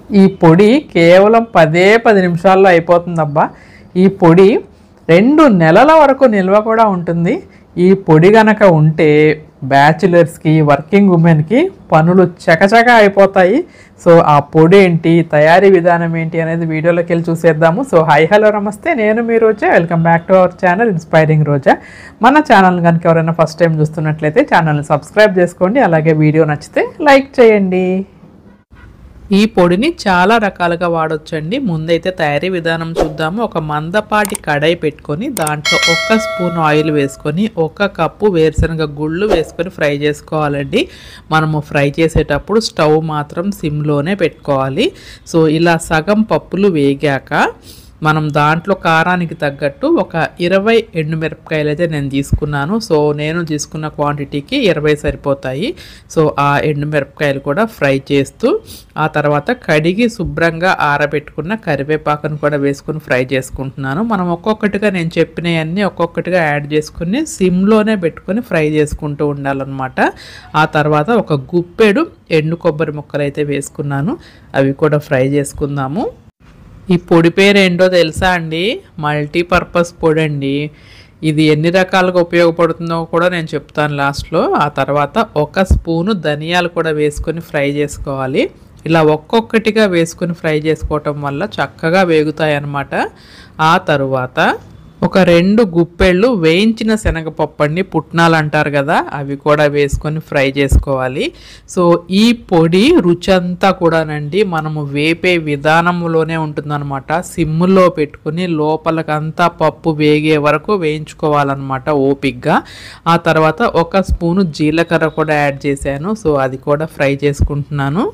ఈ పొడి కేవలం 10 నిమిషాల్లో అయిపోతుందబ్బా. ఈ పొడి 2 నెలల వరకు నిల్వ కూడా ఉంటుంది. ఈ పొడి గనక ఉంటే బ్యాచిలర్స్కి, వర్కింగ్ ఉమెన్కి పనులు చకచక అయిపోతాయి. సో ఆ పొడి ఏంటి, తయారీ విధానం ఏంటి అనేది వీడియోలోకి వెళ్ళి చూసేద్దాము. సో హాయ్ హలో నమస్తే, నేను మీ Roja. Welcome back to our channel inspiring Roja. మన ఛానల్ కనుక ఎవరైనా ఫస్ట్ టైం చూస్తున్నట్లయితే ఛానల్ని సబ్స్క్రైబ్ చేసుకోండి. అలాగే వీడియో నచ్చితే లైక్ చేయండి. ఈ పొడిని చాలా రకాలుగా వాడొచ్చండి. ముందైతే తయారీ విధానం చూద్దాము. ఒక మందపాటి కడాయి పెట్టుకొని దాంట్లో 1 స్పూన్ ఆయిల్ వేసుకొని 1 కప్పు వేరుశనగ గుళ్ళు వేసుకొని ఫ్రై చేసుకోవాలండి. మనము ఫ్రై చేసేటప్పుడు స్టవ్ మాత్రం సిమ్లోనే పెట్టుకోవాలి. సో ఇలా సగం పప్పులు వేగాక మనం దాంట్లో కారానికి తగ్గట్టు ఒక 20 ఎండుమిరపకాయలు అయితే నేను తీసుకున్నాను. సో నేను తీసుకున్న క్వాంటిటీకి 20 సరిపోతాయి. సో ఆ ఎండుమిరపకాయలు కూడా ఫ్రై చేస్తూ ఆ తర్వాత కడిగి శుభ్రంగా ఆరబెట్టుకున్న కరివేపాకును కూడా వేసుకుని ఫ్రై చేసుకుంటున్నాను. మనం ఒక్కొక్కటిగా నేను చెప్పినవన్నీ ఒక్కొక్కటిగా యాడ్ చేసుకుని సిమ్లోనే పెట్టుకొని ఫ్రై చేసుకుంటూ ఉండాలన్నమాట. ఆ తర్వాత ఒక గుప్పెడు ఎండు కొబ్బరి ముక్కలు అయితే వేసుకున్నాను. అవి కూడా ఫ్రై చేసుకుందాము. ఈ పొడి పేరు ఏంటో తెలుసా అండి? మల్టీపర్పస్ పొడి అండి. ఇది ఎన్ని రకాలుగా ఉపయోగపడుతుందో కూడా నేను చెప్తాను లాస్ట్లో. ఆ తర్వాత 1 స్పూను ధనియాలు కూడా వేసుకొని ఫ్రై చేసుకోవాలి. ఇలా ఒక్కొక్కటిగా వేసుకొని ఫ్రై చేసుకోవటం వల్ల చక్కగా వేగుతాయి అన్నమాట. ఆ తరువాత ఒక 2 గుప్పెళ్ళు వేయించిన శనగపప్పు అండి, పుట్నాలు అంటారు కదా, అవి కూడా వేసుకొని ఫ్రై చేసుకోవాలి. సో ఈ పొడి రుచి అంతా కూడానండి మనము వేపే విధానంలోనే ఉంటుందన్నమాట. సిమ్లో పెట్టుకుని లోపలకంతా పప్పు వేగే వరకు వేయించుకోవాలన్నమాట ఓపిక్గా. ఆ తర్వాత 1 స్పూను జీలకర్ర కూడా యాడ్ చేశాను. సో అది కూడా ఫ్రై చేసుకుంటున్నాను.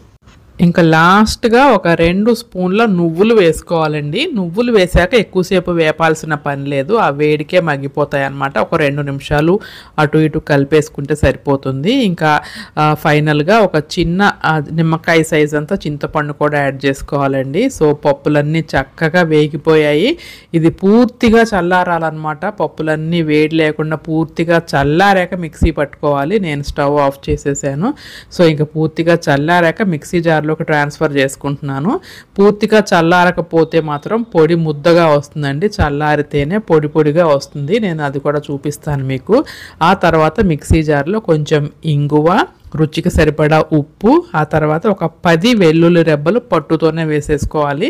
ఇంకా లాస్ట్గా ఒక 2 స్పూన్ల నువ్వులు వేసుకోవాలండి. నువ్వులు వేసాక ఎక్కువసేపు వేపాల్సిన పని లేదు, ఆ వేడికే మగ్గిపోతాయి అన్నమాట. ఒక 2 నిమిషాలు అటు ఇటు కలిపేసుకుంటే సరిపోతుంది. ఇంకా ఫైనల్గా ఒక చిన్న నిమ్మకాయ సైజ్ అంతా చింతపండు కూడా యాడ్ చేసుకోవాలండి. సో పప్పులన్నీ చక్కగా వేగిపోయాయి. ఇది పూర్తిగా చల్లారాలన్నమాట. పప్పులన్నీ వేడి లేకుండా పూర్తిగా చల్లారాక మిక్సీ పట్టుకోవాలి. నేను స్టవ్ ఆఫ్ చేసేసాను. సో ఇంకా పూర్తిగా చల్లారాక మిక్సీ జార్లోకి ట్రాన్స్ఫర్ చేసుకుంటున్నాను. పూర్తిగా చల్లారకపోతే మాత్రం పొడి ముద్దగా వస్తుందండి, చల్లారితేనే పొడి పొడిగా వస్తుంది. నేను అది కూడా చూపిస్తాను మీకు. ఆ తర్వాత మిక్సీ జార్లో కొంచెం ఇంగువ, రుచికి సరిపడా ఉప్పు, ఆ తర్వాత ఒక 10 వెల్లుల్లి రెబ్బలు పట్టుతోనే వేసేసుకోవాలి.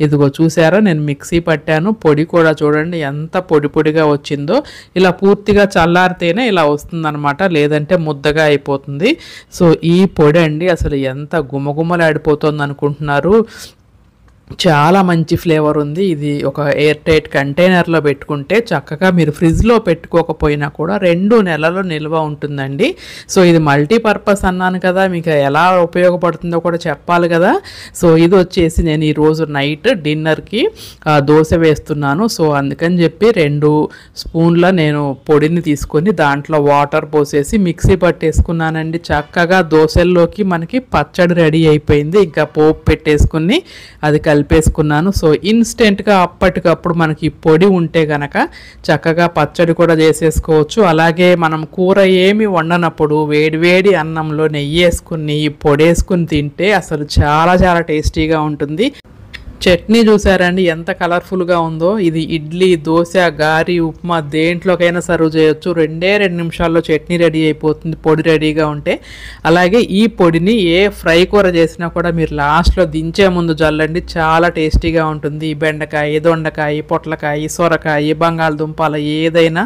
ఇదిగో చూసారా, నేను మిక్సీ పట్టాను. పొడి కూడా చూడండి ఎంత పొడి పొడిగా వచ్చిందో. ఇలా పూర్తిగా చల్లారితేనే ఇలా వస్తుందన్నమాట, లేదంటే ముద్దగా అయిపోతుంది. సో ఈ పొడి అండి అసలు ఎంత గుమగుమలాడిపోతుంది అనుకుంటున్నారు. చాలా మంచి ఫ్లేవర్ ఉంది. ఇది ఒక ఎయిర్ టైట్ కంటైనర్లో పెట్టుకుంటే చక్కగా మీరు ఫ్రిడ్జ్లో పెట్టుకోకపోయినా కూడా 2 నెలలు నిల్వ ఉంటుందండి. సో ఇది మల్టీపర్పస్ అన్నాను కదా, మీకు ఎలా ఉపయోగపడుతుందో కూడా చెప్పాలి కదా. సో ఇది వచ్చేసి నేను ఈరోజు నైట్ డిన్నర్కి దోశ వేస్తున్నాను. సో అందుకని చెప్పి 2 స్పూన్ల నేను పొడిని తీసుకొని దాంట్లో వాటర్ పోసేసి మిక్సీ పట్టేసుకున్నానండి. చక్కగా దోశల్లోకి మనకి పచ్చడి రెడీ అయిపోయింది. ఇంకా పోపు పెట్టేసుకుని అది కలిపేసుకున్నాను. సో ఇన్స్టెంట్గా అప్పటికప్పుడు మనకి పొడి ఉంటే గనక చక్కగా పచ్చడి కూడా చేసేసుకోవచ్చు. అలాగే మనం కూర ఏమి వండనప్పుడు వేడివేడి అన్నంలో నెయ్యి వేసుకుని పొడి వేసుకుని తింటే అసలు చాలా చాలా టేస్టీగా ఉంటుంది. చట్నీ చూసారండి ఎంత కలర్ఫుల్గా ఉందో. ఇది ఇడ్లీ, దోశ, గారి, ఉప్మా దేంట్లోకైనా సర్వ్ చేయొచ్చు. 2 నిమిషాల్లో చట్నీ రెడీ అయిపోతుంది పొడి రెడీగా ఉంటే. అలాగే ఈ పొడిని ఏ ఫ్రై కూర చేసినా కూడా మీరు లాస్ట్లో దించే ముందు జల్లండి, చాలా టేస్టీగా ఉంటుంది. బెండకాయ, దొండకాయ, పొట్లకాయ, సొరకాయ, బంగాళదుంప అలా ఏదైనా